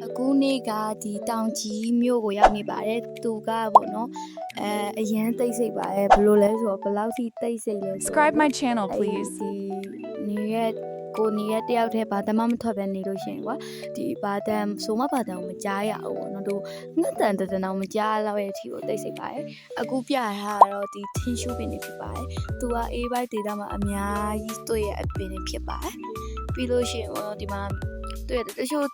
အခုနေ့ကဒီတောင်ကြီးမြို့ကိုရောက်နေပါတယ်သူကပေါ့နော်အရန်သိစိတ်ပါတယ်ဘယ်လိုလဲဆိုတော့ဘယ်လောက်ထိသိစိတ်လဲဆို Subscribe my channel, please. ဒီနေရက်ကိုနေရက်တယောက်တည်းဘာတမ်းမထွက်ပဲနေလို့ရှိရင်ကွာဒီဘာတမ်းဆိုမှဘာတမ်းကိုမကြားရအောင်ပေါ့နော်တို့ငှက်တန်တန်းမကြားလောက်ရဲ့အထီကိုသိစိတ်ပါတယ်အခုပြထားတော့ဒီထင်းရှူးပင်တွေဖြစ်ပါတယ်သူကအေးဘိုက်ဒေတာမှာအများကြီးတွေ့ရအပင်တွေဖြစ်ပါတယ်ပြီးလို့ရှိရင်ပေါ့ဒီမှာတွေ့ရတချို့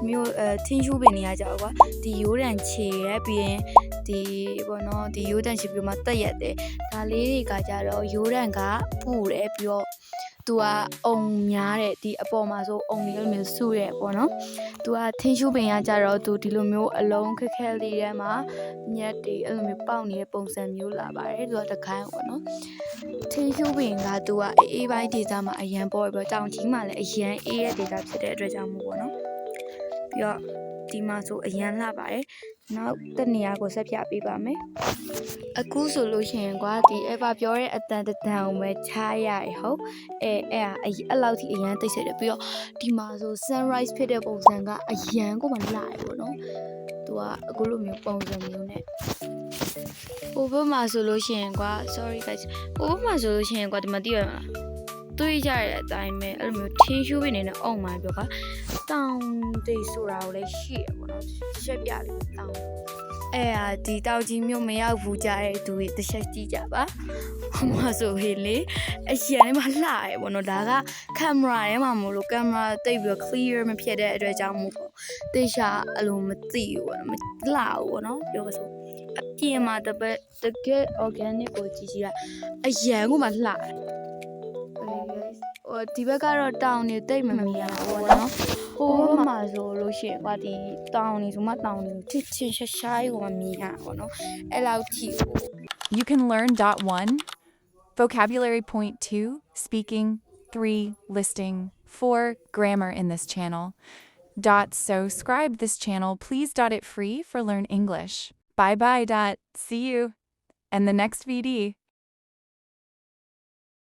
မျိုးထင်းရှူးပင်နေရကြတော့ကွာဒီရိုးတန်ခြေရဲပြီးရင်ဒီပေါ့နော်ဒီရိုးတန်ခြေပြီးမှတက်ရက်တယ်ဒါလေးတွေကကြတော့ရိုးတန်ကပူတယ်ပြီးတော့သူကအုံများတဲ့ဒီအပေါ်မှာဆိုအုံလေးလိုမျိုးစုရဲပေါ့နော်သူကထင်းရှူးပင်ရကြတော့သူဒီလိုမျိုးအလုံးခက်ခဲလေးထဲမှာမြက်တွေအဲ့လိုမျိုးပေါက်နေတဲ့ပုံစံမျိုးလာပါတယ်သူကတခိုင်းပေါ့နော်ထင်းရှူးပင်ကသူကအေးပိုင်းဒေသမှာအရန်ပေါ်ပြီးတော့တောင်ကြီးမှာလည်းအရန်အေးရဲ့ဒေသဖြစ်တဲ့အတွက်ကြောင့်မို့ပေါ့နော်ပြီးတော့ဒီမှာဆိုအရန်လှပါတယ်နောက်တစ်နေရာကိုဆက်ပြပေးပါမယ်အခုဆိုလို့ရှိရင်ကွာဒီ ever ပြောတဲ့အတန်တန်ကိုပဲချားရရဟုတ်အဲ့လောက်ထိအရန်သိစိတ်တယ်ပြီးတော့ဒီမှာဆို sunrise ဖြစ်တဲ့ပုံစံကအရန်ကိုမှလှရပေါ့နော်သူကအခုလိုမျိုးပုံစံမျိုးနဲ့ဟိုဘက်မှာဆိုလို့ရှိရင်ကွာ sorry guys ဟိုဘက်မှာဆိုလို့ရှိရင်ကွာဒီမှာသိရမလားတွေ့ကြရတဲ့အတိုင်းပဲအဲ့လိုမျိုးထင်းရှူးပင်နေနဲ့အုံမှပြောပါတောင်တိတ်ဆိုတာကိုလည်းရှိရပေါ့နော်ချက်ပြလေးတောင်ဒီတောင်ကြီးမြို့မရောက်ဘူးကြတဲ့သူတွေတစ်ချက်ကြည့်ကြပါဟိုမှာဆိုဟေးလေအရင်မှလှရပေါ့နော်ဒါကကင်မရာထဲမှာမို့လို့ကင်မရာတိတ်ပြီး clear မဖြစ်တဲ့အတွက်ကြောင့်မို့ပေါ့တိတ်ရှာအလိုမသိဘူးပေါ့နော်မလှဘူးပေါ့နော်ပြောပါဆိုအပြင်မှာတကယ် organic ကိုကြည့်ကြည့်လိုက်အရန်ကိုမှလှတယ်ဒီဘက်ကတော့တောင်နေတိတ်မမီရဘူးပေါ့နော်ဟိုဘက်မှာဆိုလို့ရှိရင်ကွာဒီတောင်နေဆိုမှတောင်နေချစ်ချင်းရှားကိုမမီရပေါ့နော်အဲ့လောက်ထိကို You can learn Dot 1, Vocabulary Point 2, Speaking, 3, Listing, 4, Grammar in this channel. Subscribe this channel, please. It free for Learn English. Bye bye. See you in the next VD.